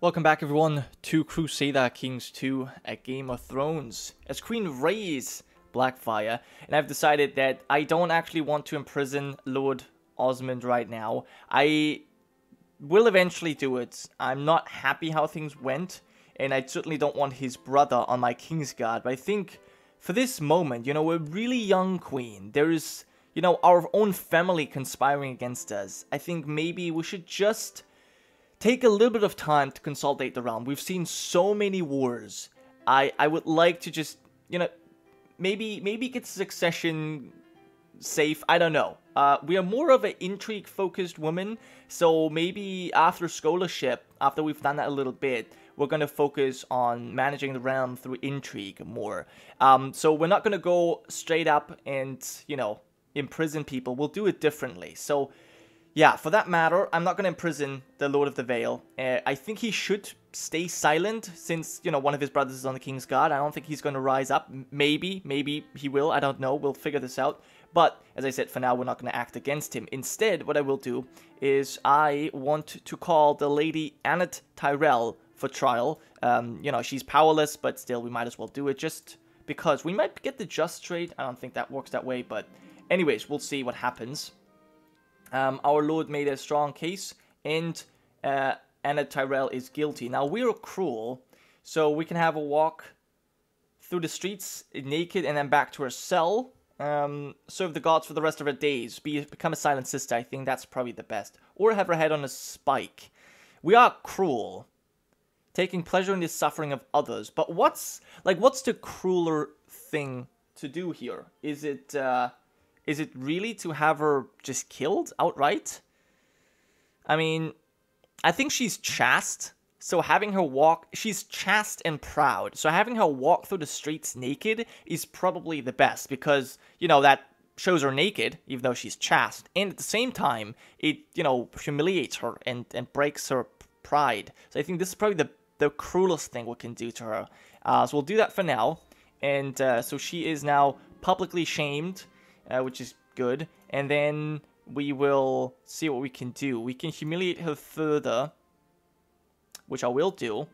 Welcome back everyone to Crusader Kings 2 at Game of Thrones as Queen Rhaeys Blackfyre, and I've decided that I don't actually want to imprison Lord Osmond right now. I will eventually do it. I'm not happy how things went, and I certainly don't want his brother on my Kingsguard, but I think for this moment, we're a really young queen. There is, our own family conspiring against us. I think maybe we should just take a little bit of time to consolidate the realm. We've seen so many wars. I would like to just, maybe get succession safe. I don't know. We are more of an intrigue-focused woman, so maybe after scholarship, after we've done that a little bit, we're going to focus on managing the realm through intrigue more. So we're not going to go straight up and, imprison people. We'll do it differently. So yeah, for that matter, I'm not going to imprison the Lord of the Vale. I think he should stay silent since, one of his brothers is on the Kingsguard. I don't think he's going to rise up. Maybe he will. I don't know. We'll figure this out. But, as I said, for now, we're not going to act against him. Instead, what I will do is I want to call the Lady Annette Tyrell for trial. She's powerless, but still, we might as well do it just because we might get the just trade. I don't think that works that way, but anyways, we'll see what happens. Our Lord made a strong case, and Annette Tyrell is guilty. Now, we're cruel, so we can have a walk through the streets naked and then back to her cell. Serve the gods for the rest of her days. Become a silent sister. I think that's probably the best. Or have her head on a spike. We are cruel, taking pleasure in the suffering of others. But what's the crueler thing to do here? Is it really to have her just killed outright? I mean, I think she's chaste, so having her walk... She's chaste and proud, so having her walk through the streets naked is probably the best, because, that shows her naked, even though she's chaste, and at the same time, it, humiliates her and breaks her pride. So I think this is probably the cruelest thing we can do to her. So we'll do that for now, and so she is now publicly shamed, which is good, and then we will see what we can do. We can humiliate her further, which I will do.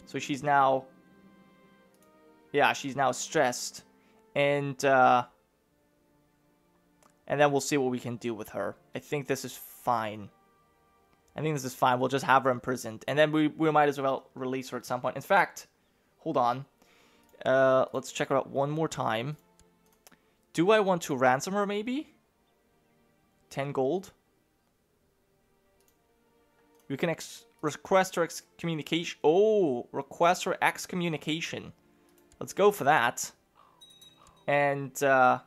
So she's now, she's now stressed, and then we'll see what we can do with her. I think this is fine. We'll just have her imprisoned, and then we might as well release her at some point. In fact, hold on. Let's check her out one more time. Do I want to ransom her, maybe? 10 gold. You can request her excommunication. Oh, request her excommunication. Let's go for that. And, yeah,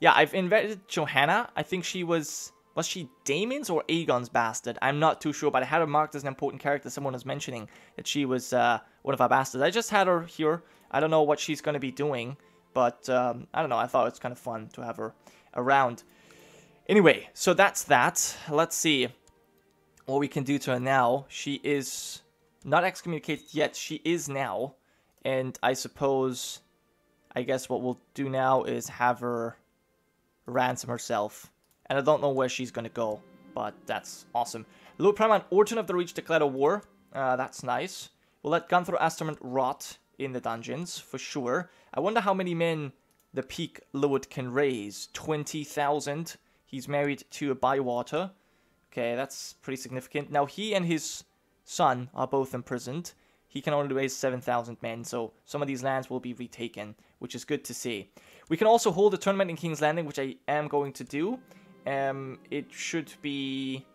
I've invited Johanna. I think she was she Daemon's or Aegon's bastard? I'm not too sure, but I had her marked as an important character. Someone was mentioning that she was one of our bastards. I just had her here. I don't know what she's going to be doing. But, I don't know, I thought it was kind of fun to have her around. Anyway, so that's that. Let's see what we can do to her now. She is not excommunicated yet. She is now. And I guess what we'll do now is have her ransom herself. And I don't know where she's going to go, but that's awesome. Lord Paramount Orton of the Reach declared a war. That's nice. We'll let Gunther Astermont rot in the dungeons, for sure. I wonder how many men the Peak Lord can raise. 20,000. He's married to a Bywater. Okay, that's pretty significant. Now, he and his son are both imprisoned. He can only raise 7,000 men, so some of these lands will be retaken, which is good to see. We can also hold a tournament in King's Landing, which I am going to do. It should be,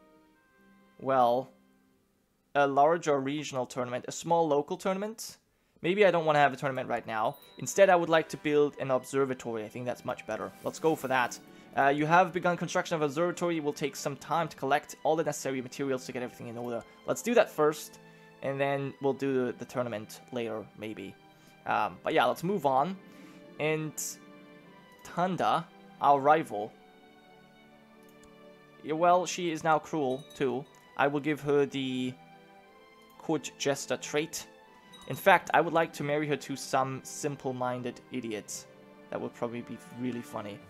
well, a larger regional tournament, a small local tournament. Maybe I don't want to have a tournament right now. Instead, I would like to build an observatory. I think that's much better. Let's go for that. You have begun construction of an observatory. It will take some time to collect all the necessary materials to get everything in order. Let's do that first, and then we'll do the tournament later, maybe. But yeah, let's move on. And Tunda, our rival. Yeah, well, she is now cruel, too. I will give her the court jester trait. In fact, I would like to marry her to some simple-minded idiot. That would probably be really funny.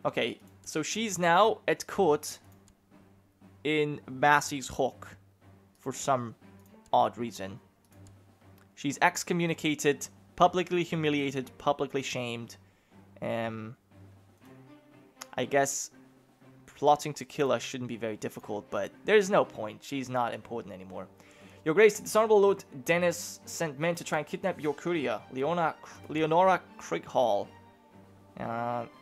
Okay, so she's now at court in Massey's Hawk for some odd reason. She's excommunicated, publicly humiliated, publicly shamed. I guess plotting to kill her shouldn't be very difficult, but there's no point. She's not important anymore. Your Grace, the dishonorable Lord Dennis sent men to try and kidnap your courier, Leonora Hall.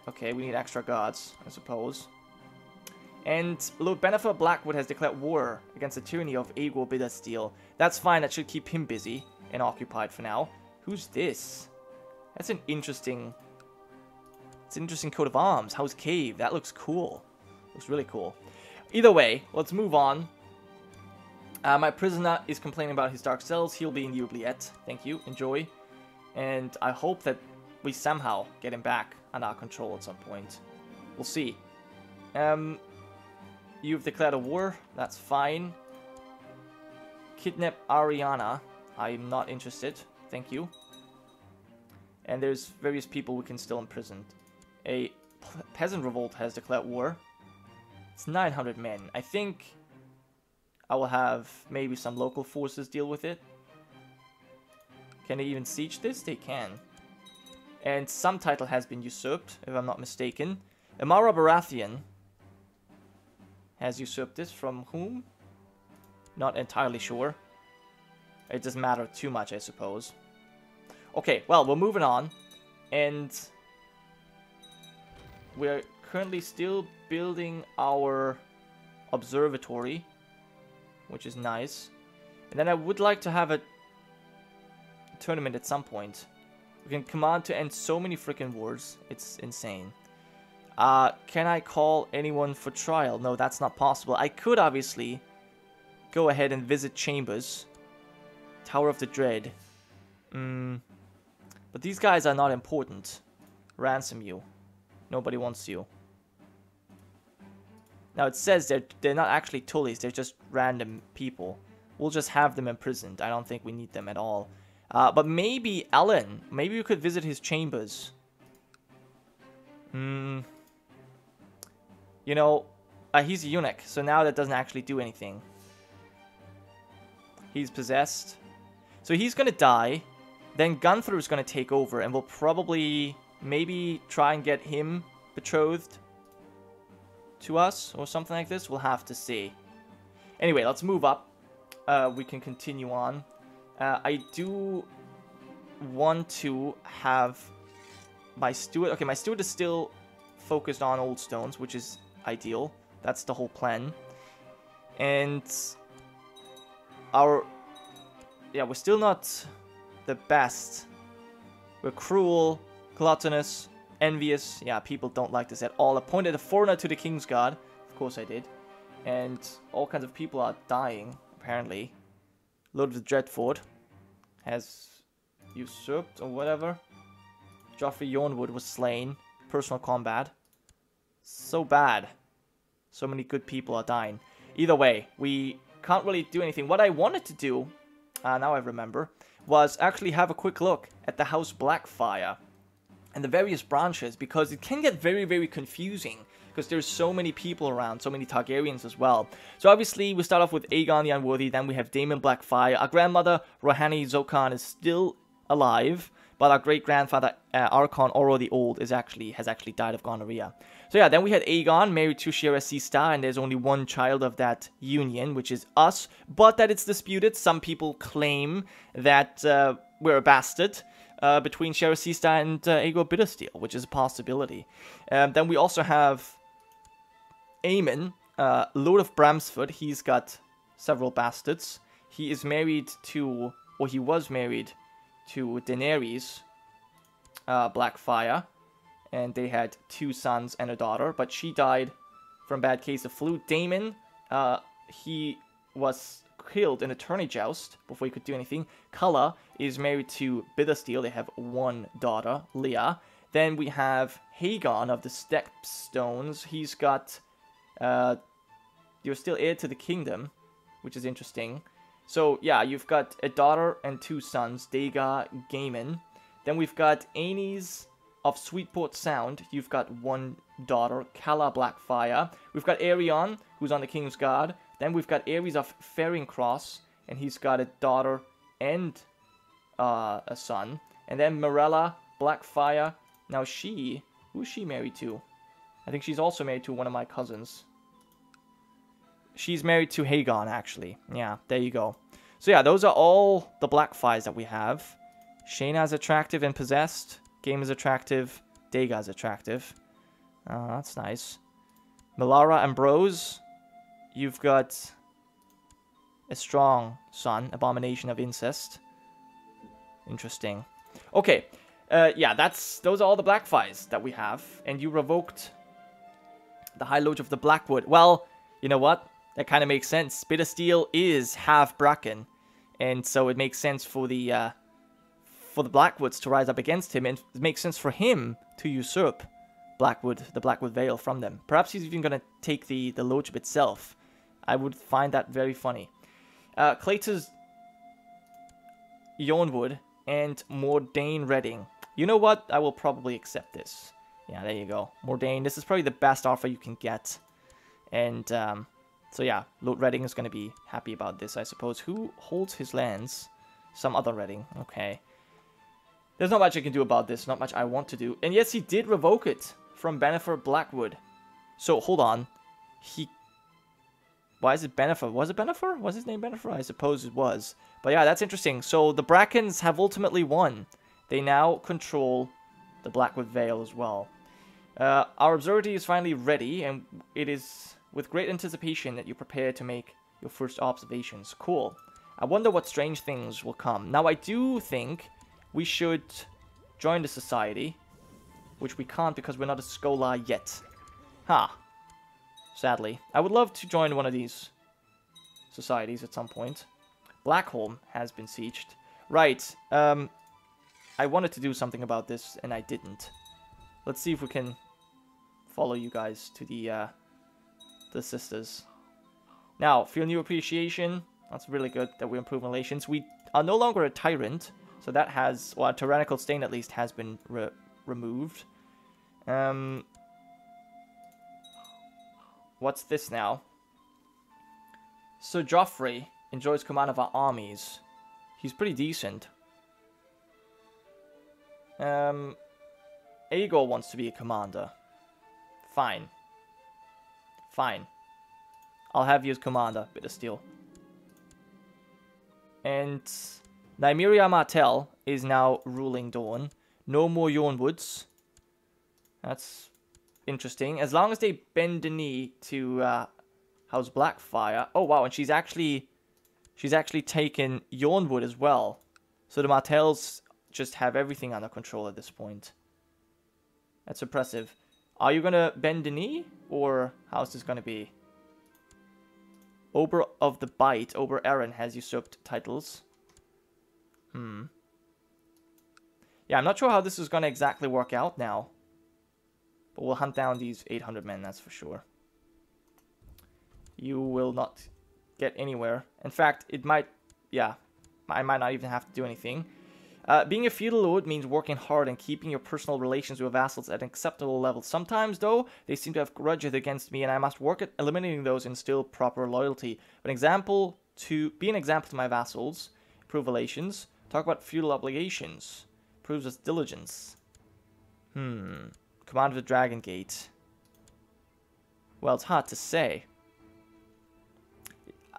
Okay, we need extra guards, I suppose. And Lord Benefer Blackwood has declared war against the tyranny of Aegor Bittersteel. That's fine, that should keep him busy and occupied for now. Who's this? That's an interesting... It's an interesting coat of arms. House Cave. That looks cool. Looks really cool. Either way, let's move on. My prisoner is complaining about his dark cells. He'll be in the oubliette. Thank you. Enjoy. And I hope that we somehow get him back under our control at some point. We'll see. You've declared a war. That's fine. Kidnap Ariana. I'm not interested. Thank you. And there's various people we can still imprison. A peasant revolt has declared war. It's 900 men. I think I will have maybe some local forces deal with it. Can they even siege this? They can. And some title has been usurped, if I'm not mistaken. Amara Baratheon has usurped this. From whom? Not entirely sure. It doesn't matter too much, I suppose. Okay, well, we're moving on. And we're currently still building our observatory, which is nice. And then I would like to have a tournament at some point. We can command to end so many freaking wars. It's insane. Can I call anyone for trial? No, that's not possible. I could obviously go ahead and visit chambers. Tower of the Dread. But these guys are not important. Ransom you. Nobody wants you. Now it says they're not actually Tullys, they're just random people. We'll just have them imprisoned. I don't think we need them at all. But maybe Ellen. Maybe we could visit his chambers. You know, he's a eunuch, so now that doesn't actually do anything. He's possessed. So he's gonna die. Then Gunther is gonna take over, and we'll probably maybe try and get him betrothed to us or something like this. We'll have to see. Anyway, let's move up. We can continue on. I do want to have my steward. Okay, my steward is still focused on old stones, which is ideal. That's the whole plan. And we're still not the best. We're cruel, gluttonous, envious. Yeah, people don't like this at all. Appointed a foreigner to the King's Guard. Of course I did. And all kinds of people are dying, apparently. Lord of the Dreadfort has usurped or whatever. Joffrey Yornwood was slain. Personal combat. So bad. So many good people are dying. Either way, we can't really do anything. What I wanted to do, now I remember, was actually have a quick look at the House Blackfyre and the various branches, because it can get very, very confusing because there's so many people around, so many Targaryens as well. So obviously we start off with Aegon the Unworthy, then we have Daemon Blackfyre. Our grandmother Rohani Zokan is still alive, but our great-grandfather Arkon Oro the Old has actually died of gonorrhea. So yeah, then we had Aegon married to Shira Sista, and there's only one child of that union, which is us, but that it's disputed. Some people claim that we're a bastard between Shira Sista and Aegor Bittersteel, which is a possibility. Then we also have Aemon, Lord of Bramsford. He's got several bastards. He is married to, or he was married to Daenerys Blackfyre, and they had 2 sons and a daughter, but she died from bad case of flu. Daemon, he was killed in a tourney joust before he could do anything. Culla is married to Bittersteel. They have 1 daughter, Leah. Then we have Hagon of the Stepstones. He's got, you're still heir to the kingdom, which is interesting. So yeah, you've got a daughter and 2 sons, Dagar, Gaemon. Then we've got Aenys of Sweetport Sound. You've got 1 daughter, Calla Blackfyre. We've got Aerion, who's on the King's Guard. Then we've got Ares of Faring Cross, and he's got a daughter and a son. And then Morella, Blackfyre. Now who's she married to? I think she's also married to one of my cousins. She's married to Hagon, actually. Yeah, there you go. So yeah, those are all the Blackfyres that we have. Shayna's attractive and possessed. Game is attractive. Dega's attractive. That's nice. Melara and Bros. You've got a strong son. Abomination of incest. Interesting. Okay. Yeah, those are all the Blackfyres that we have. And you revoked the High Lodge of the Blackwood. Well, you know what? That kind of makes sense. Bittersteel is half Bracken. And so it makes sense for the Blackwoods to rise up against him. And it makes sense for him to usurp the Blackwood Vale from them. Perhaps he's even going to take the Lodge itself. I would find that very funny. Claytor's Yonwood and Mordain Redding. You know what? I will probably accept this. Yeah, there you go. Mordain. This is probably the best offer you can get. And, so yeah, Lord Redding is going to be happy about this, I suppose. Who holds his lands? Some other Redding. Okay. There's not much I can do about this. Not much I want to do. And yes, he did revoke it from Bennifer Blackwood. So, hold on. Why is it Bennifer? Was it Bennifer? Was his name Bennifer? I suppose it was. But yeah, that's interesting. So, the Brackens have ultimately won. They now control the Blackwood Vale as well. Our Observatory is finally ready, and it is with great anticipation that you prepare to make your first observations. Cool. I wonder what strange things will come. Now, I do think we should join the society, which we can't because we're not a scholar yet. Sadly. I would love to join one of these societies at some point. Blackholm has been sieged. Right. I wanted to do something about this, and I didn't. Let's see if we can follow you guys to the sisters. Now, feel new appreciation. That's really good that we improve relations. We are no longer a tyrant, so that has, well, a tyrannical stain at least has been removed. What's this now? Sir Joffrey enjoys command of our armies. He's pretty decent. Aegor wants to be a commander. Fine. Fine. I'll have you as commander, Bittersteel. And Nymeria Martell is now ruling Dawn. No more Yonwoods. That's interesting. As long as they bend the knee to House Blackfyre. Oh wow, and she's actually taken Yonwood as well. So the Martells just have everything under control at this point. That's impressive. Are you gonna bend the knee, or how's this gonna be? Ober of the Bite, Ober Aaron has usurped titles. Yeah, I'm not sure how this is gonna exactly work out now. But we'll hunt down these 800 men, that's for sure. You will not get anywhere. In fact, it might... Yeah, I might not even have to do anything. Being a feudal lord means working hard and keeping your personal relations with vassals at an acceptable level. Sometimes, though, they seem to have grudges against me, and I must work at eliminating those and instill proper loyalty. Be an example to my vassals, improve relations, talk about feudal obligations, proves us diligence. Command of the Dragon Gate. Well, it's hard to say.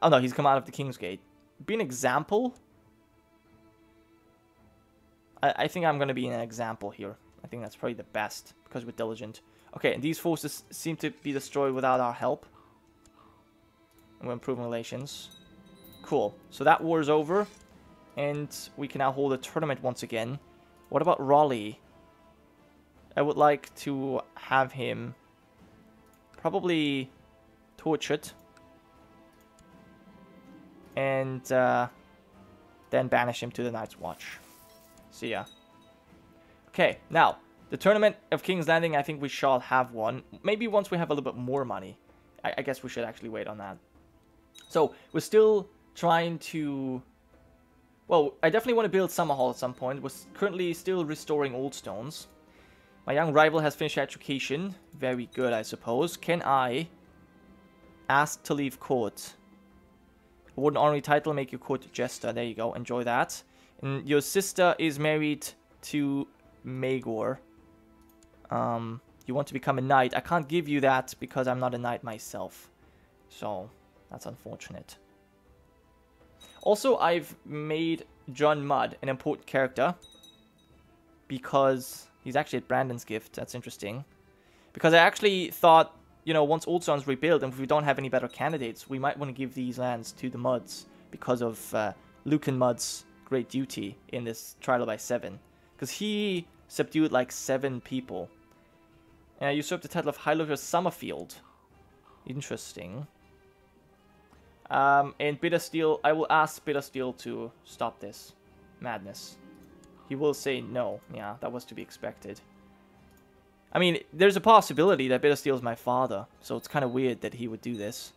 Oh no, he's command of the King's Gate. Be an example? I think I'm going to be an example here. I think that's probably the best, because we're diligent. Okay, and these forces seem to be destroyed without our help. And we're improving relations. Cool. So that war is over. And we can now hold a tournament once again. What about Raleigh? I would like to have him probably tortured. And then banish him to the Night's Watch. See ya. Okay, now, the Tournament of King's Landing, I think we shall have one. Maybe once we have a little bit more money. I guess we should actually wait on that. So, we're still trying to... Well, I definitely want to build Summer Hall at some point. We're currently still restoring old stones. My young rival has finished education. Very good, I suppose. Can I ask to leave court? Award an honorary title, make your court jester. There you go, enjoy that. And your sister is married to Maegor. You want to become a knight. I can't give you that because I'm not a knight myself. So, that's unfortunate. Also, I've made John Mudd an important character. Because he's actually at Brandon's gift. That's interesting. Because I actually thought, you know, once Old Sun's rebuilt and if we don't have any better candidates, we might want to give these lands to the Mudds because of Lucan Mudd's great duty in this trial by 7. Because he subdued like 7 people. And I usurped the title of High Lord of Summerfield. Interesting. And Bittersteel, I will ask Bittersteel to stop this madness. He will say no. Yeah, that was to be expected. I mean, there's a possibility that Bittersteel is my father, so it's kind of weird that he would do this.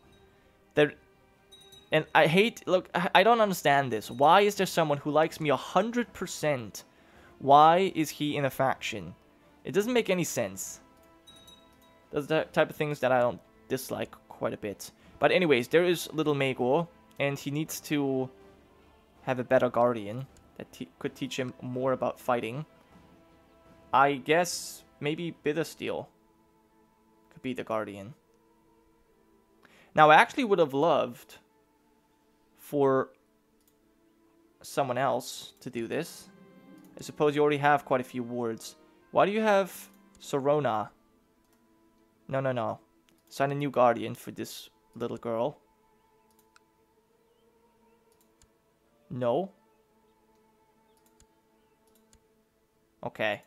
And I hate... Look, I don't understand this. Why is there someone who likes me 100%? Why is he in a faction? It doesn't make any sense. Those are the type of things that I don't dislike quite a bit. But anyways, there is little Maegor, and he needs to have a better guardian that could teach him more about fighting. I guess maybe Bittersteel could be the guardian. Now, I actually would have loved for someone else to do this. I suppose you already have quite a few wards. Why do you have Sorona? No, no, no. Sign a new guardian for this little girl. No. Okay.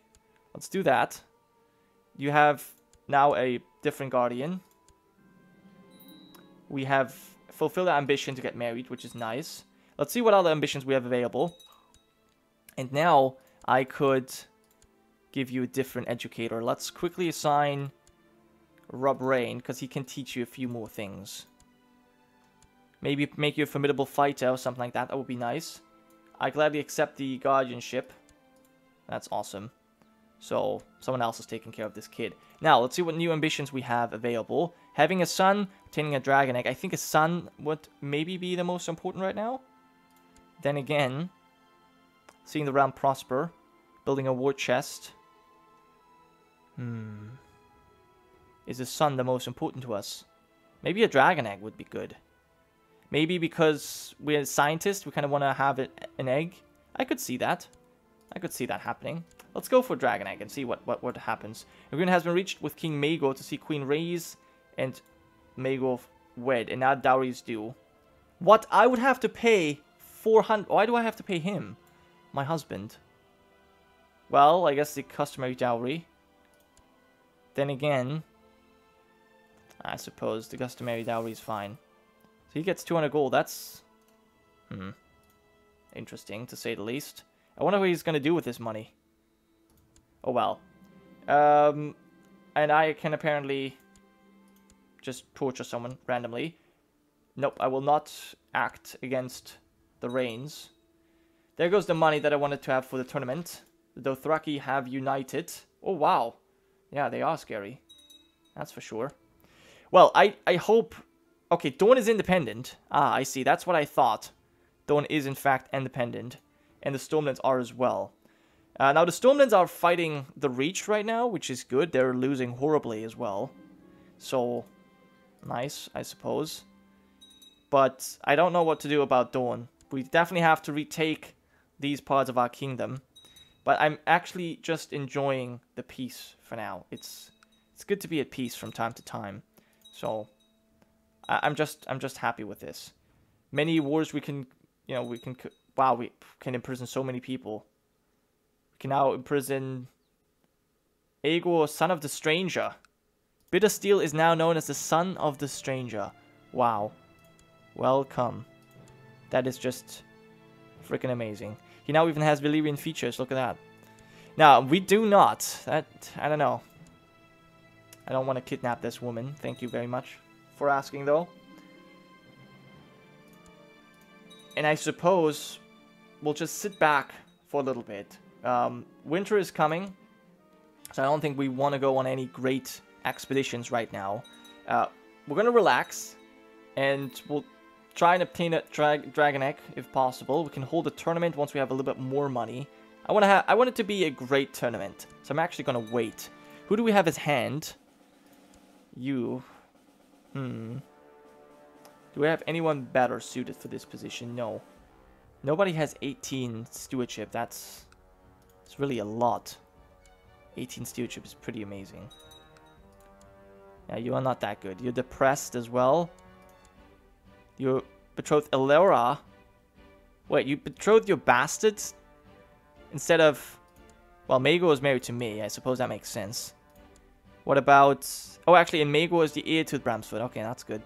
Let's do that. You have now a different guardian. We have fulfilled our ambition to get married, which is nice. Let's see what other ambitions we have available. And now I could give you a different educator. Let's quickly assign Rob Rain, because he can teach you a few more things. Maybe make you a formidable fighter or something like that. That would be nice. I gladly accept the guardianship. That's awesome. So, someone else is taking care of this kid. Now, let's see what new ambitions we have available. Having a son, obtaining a dragon egg. I think a son would maybe be the most important right now. Then again, seeing the realm prosper. Building a war chest. Is a son the most important to us? Maybe a dragon egg would be good. Maybe because we're scientists, we kind of want to have an egg. I could see that. I could see that happening. Let's go for dragon egg and see what happens. Agreement has been reached with King Maegor to see Queen Rhays and Maegor wed, and now dowry is due. What? I would have to pay 400... Why do I have to pay him? My husband. Well, I guess the customary dowry. Then again, I suppose the customary dowry is fine. So he gets 200 gold. That's... interesting, to say the least. I wonder what he's going to do with this money. Oh, well. And I can apparently just torture someone randomly. Nope, I will not act against the Rhaeys. There goes the money that I wanted to have for the tournament. The Dothraki have united. Oh, wow. Yeah, they are scary. That's for sure. Well, I hope... Okay, Dawn is independent. Ah, I see. That's what I thought. Dawn is, in fact, independent. And the Stormlands are as well. Now, the Stormlands are fighting the Reach right now, which is good. They're losing horribly as well. So, nice, I suppose. But I don't know what to do about Dawn. We definitely have to retake these parts of our kingdom. But I'm actually just enjoying the peace for now. It's good to be at peace from time to time. So, I'm just happy with this. Many wars we can, wow, we can imprison so many people. We can now imprison Aegor, son of the stranger. Bittersteel is now known as the son of the stranger. Wow. Welcome. That is just freaking amazing. He now even has Valyrian features. Look at that. Now, we do not. I don't know. I don't want to kidnap this woman. Thank you very much for asking, though. And I suppose we'll just sit back for a little bit. Winter is coming, so I don't think we want to go on any great expeditions right now. We're going to relax, and we'll try and obtain a dragon egg if possible. We can hold a tournament once we have a little bit more money. I want it to be a great tournament, so I'm actually gonna wait. Who do we have as hand? You. Do we have anyone better suited for this position? No. Nobody has 18 stewardship. It's really a lot. 18 stewardship is pretty amazing. Yeah, you are not that good. You're depressed as well. You betrothed Elora. Wait, you betrothed your bastards? Instead of... Well, Maegor is married to me. I suppose that makes sense. What about... Oh, actually, and Maegor is the heir to Bramsford. Okay, that's good.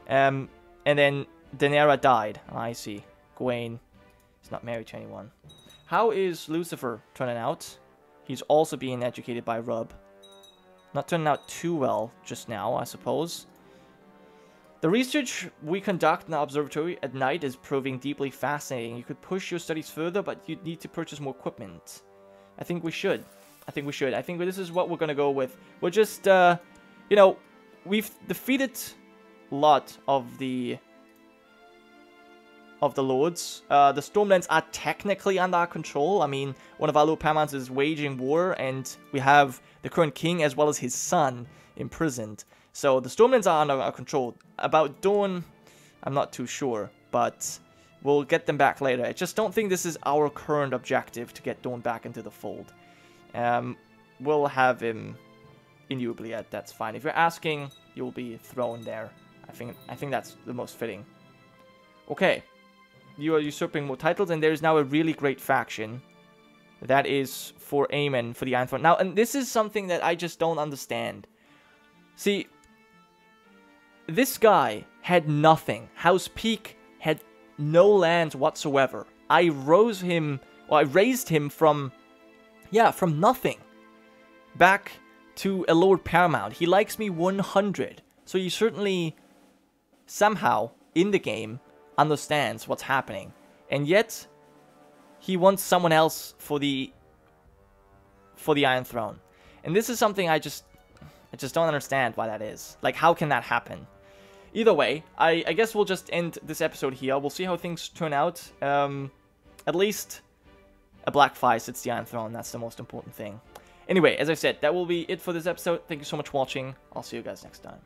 And then Daenerys died. Oh, I see. Gawain is not married to anyone. How is Lucifer turning out? He's also being educated by Rub. Not turning out too well just now, I suppose. The research we conduct in the observatory at night is proving deeply fascinating. You could push your studies further, but you'd need to purchase more equipment. I think we should. I think this is what we're going to go with. We're just, you know, we've defeated a lot of the lords. The Stormlands are technically under our control. I mean, one of our Lord Paramounts is waging war, and we have the current king as well as his son imprisoned. So the Stormlands are under our control. About Dawn, I'm not too sure, but we'll get them back later. I just don't think this is our current objective to get Dawn back into the fold. We'll have him in Jubilee, that's fine. If you're asking, you'll be thrown there. I think that's the most fitting. Okay. You are usurping more titles, and there's now a really great faction. That is for Aemon, for the Iron Throne. Now, and this is something that I just don't understand. See, this guy had nothing. House Peak had no lands whatsoever. I raised him from, yeah, from nothing. Back to a Lord Paramount. He likes me 100. So he certainly, somehow, in the game, understands what's happening. And yet, he wants someone else for the Iron Throne. And this is something I just don't understand why that is. Like, how can that happen? Either way, I guess we'll just end this episode here. We'll see how things turn out. At least a Blackfyre sits the Iron Throne. That's the most important thing. Anyway, as I said, that will be it for this episode. Thank you so much for watching. I'll see you guys next time.